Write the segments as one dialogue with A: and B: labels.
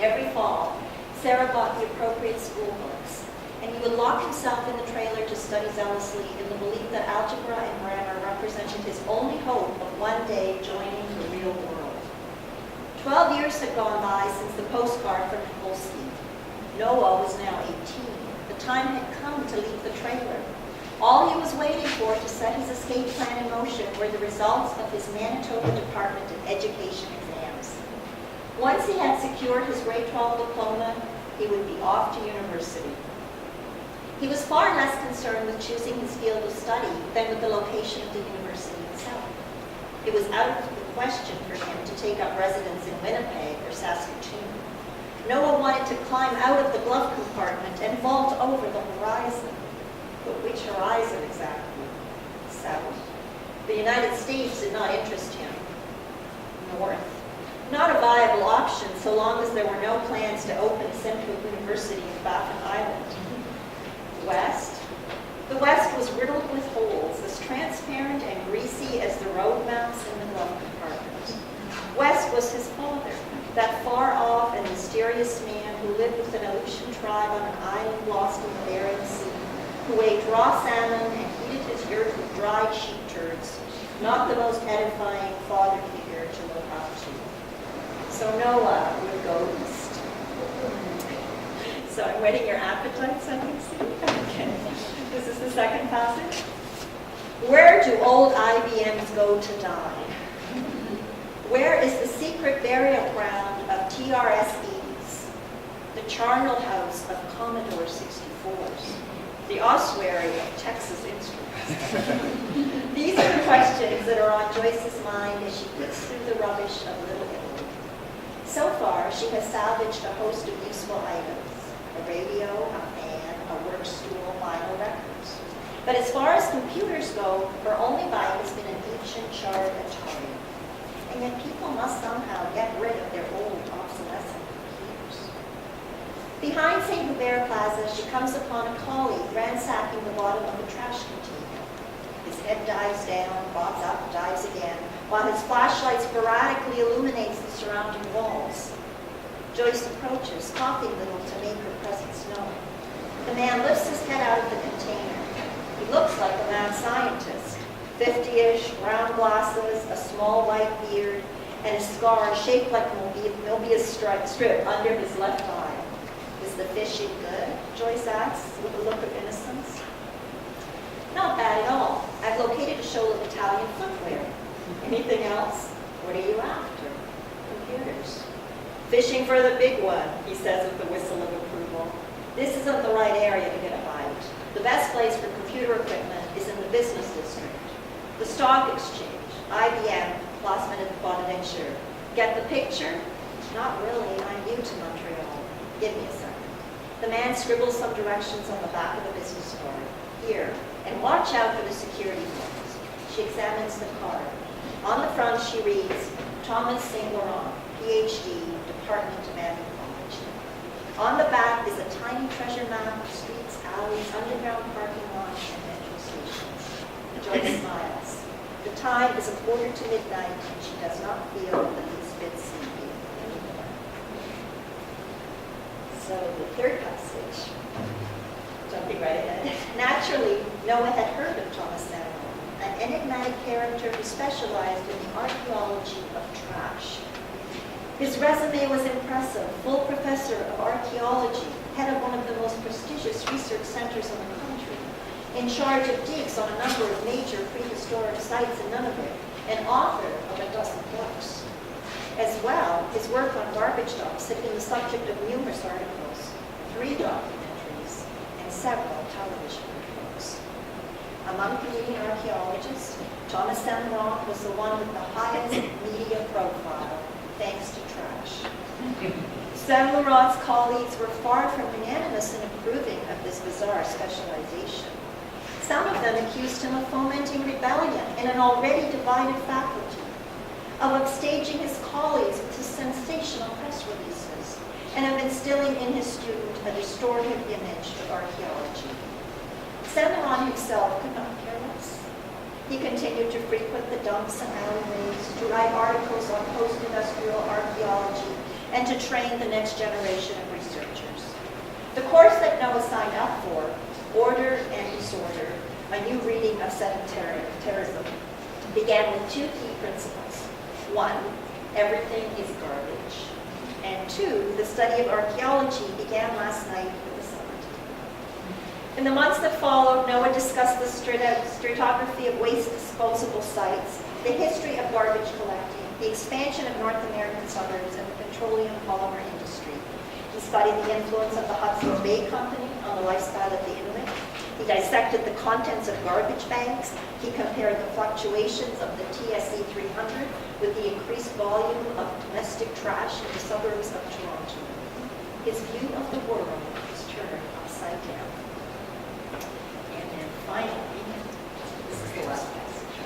A: Every fall, Sarah bought the appropriate school books, and he would lock himself in the trailer to study zealously in the belief that algebra and grammar represented his only hope of one day joining the real world. 12 years had gone by since the postcard from Nikolski. Noah was now 18. The time had come to leave the trailer. All he was waiting for to set his escape plan in motion were the results of his Manitoba Department of Education exams. Once he had secured his grade 12 diploma, he would be off to university. He was far less concerned with choosing his field of study than with the location of the university itself. It was out of the question for him to take up residence in Winnipeg or Saskatoon. Noah wanted to climb out of the glove compartment and vault over the horizon. But which horizon exactly? South. The United States did not interest him. North. Not a viable option so long as there were no plans to open Central University in Baffin Island. West. The West was riddled with holes, as transparent and greasy as the road maps in the glove compartment. West was his father, that far-off and mysterious man who lived with an Aleutian tribe on an island lost in the Bering Sea, who ate raw salmon and heated his yurt with dried sheep turds, not the most edifying father figure to look up to. So Noah would go east. So I'm whetting your appetites, I can see. Okay. This is the second passage. Where do old IBMs go to die? Where is the secret burial ground of TRSEs, the charnel house of Commodore 64s, the ossuary of Texas Instruments? These are the questions that are on Joyce's mind as she flicks through the rubbish of Little Italy. So far, she has salvaged a host of useful items. A radio, a fan, a work stool, vinyl records. But as far as computers go, her only buy has been an ancient charred Atari. And yet people must somehow get rid of their old, obsolescent computers. Behind St. Hubert Plaza, she comes upon a collie ransacking the bottom of a trash container. His head dives down, bobs up, dives again, while his flashlight sporadically illuminates the surrounding walls. Joyce approaches, coughing a little to make her presence known. The man lifts his head out of the container. He looks like a mad scientist. 50-ish, round glasses, a small white beard, and a scar shaped like a Mobius strip under his left eye. Is the fishing good? Joyce asks, with a look of innocence. Not bad at all. I've located a show of Italian footwear. Anything else? What are you after? Computers. Fishing for the big one, he says with a whistle of approval. This isn't the right area to get a bite. The best place for computer equipment is in the business district. The stock exchange, IBM, Place Bonaventure. Get the picture? Not really, I'm new to Montreal. Give me a second. The man scribbles some directions on the back of the business card. Here, and watch out for the security phones. She examines the card. On the front she reads, Thomas St. Laurent, PhD, Department of Anthropology. On the back is a tiny treasure map of streets, alleys, underground parking lots, and metro stations. Joyce smiles. The time is 1:45 and she does not feel the least bit sleepy anymore. So the third passage, jumping right ahead. Naturally, Noah had heard of Thomas Samuel, an enigmatic character who specialized in the archaeology of trash. His resume was impressive. Full professor of archaeology, head of one of the most prestigious research centers in the country, in charge of digs on a number of major prehistoric sites in Nunavut, and author of a dozen books. As well, his work on garbage dumps had been the subject of numerous articles, 3 documentaries, and several television reports. Among Canadian archaeologists, Thomas St. Laurent was the one with the highest media profile, thanks to trash. St. Laurent's colleagues were far from unanimous in approving of this bizarre specialization. Some of them accused him of fomenting rebellion in an already divided faculty, of upstaging his colleagues with his sensational press releases, and of instilling in his student a distorted image of archaeology. St. Laurent himself could not care less. He continued to frequent the dumps and alleyways, to write articles on post-industrial archaeology, and to train the next generation of researchers. The course that Noah signed up for, Order and Disorder, a new reading of sedentarism, began with two key principles. One, everything is garbage. And two, the study of archaeology began last night with the summit. In the months that followed, Noah discussed the stratigraphy of waste disposable sites, the history of garbage collecting, the expansion of North American suburbs, and the petroleum polymer industry. He studied the influence of the Hudson's Bay Company on the lifestyle of the Inuit. He dissected the contents of garbage bags. He compared the fluctuations of the TSE 300 with the increased volume of domestic trash in the suburbs of Toronto. His view of the world was turned upside down. And then finally, this is the last passage.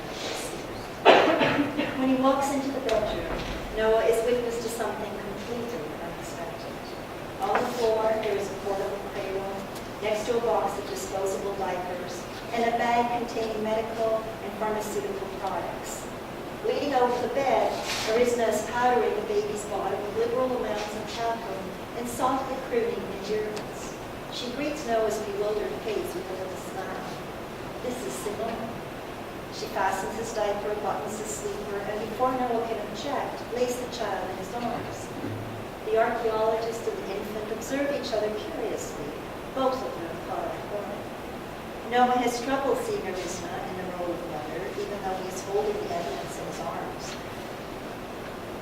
A: When he walks into the bedroom, Noah is witness to something completely unexpected. On the floor, there is a portable cradle, next to a box of disposable diapers, and a bag containing medical and pharmaceutical products. Leaning over the bed, Arizna is powdering the baby's bottom with liberal amounts of talcum and softly crooning endurance. She greets Noah's bewildered face with a little smile. This is Simone. She fastens his diaper, buttons his sleeper, and before Noah can object, lays the child in his arms. The archaeologist and the infant observe each other curiously, both of them caught off guard. Noah has trouble seeing Arizna in the role of mother, even though he is holding the evidence in his arms.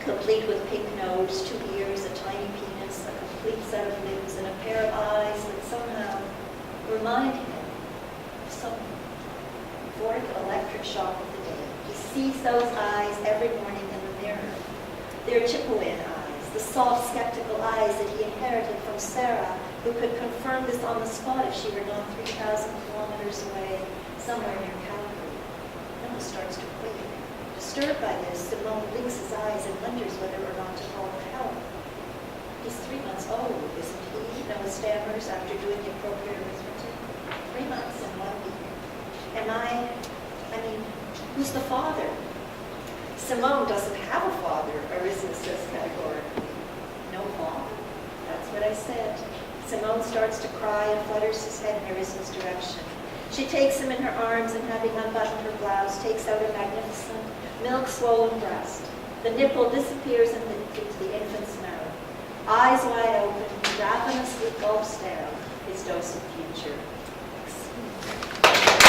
A: Complete with pink nose, 2 ears, a tiny penis, a complete set of limbs, and a pair of eyes that somehow remind him of someone. Fourth electric shock of the day. He sees those eyes every morning in the mirror. They're Chippewan eyes, the soft, skeptical eyes that he inherited from Sarah, who could confirm this on the spot if she were not 3,000 kilometers away, somewhere near Calgary. Noah starts to quake. Disturbed by this, Simone blinks his eyes and wonders whether or not to call for help. He's 3 months old, isn't he? Noah stammers after doing the appropriate arithmetic. 3 months and 1 week. Who's the father? Simone doesn't have a father, Arizna says categorically. No father? That's what I said. Simone starts to cry and flutters his head in Arizna's direction. She takes him in her arms and, having unbuttoned her blouse, takes out a magnificent, milk-swollen breast. The nipple disappears into the infant's mouth. Eyes wide open, he ravenously gulps down his dose of future.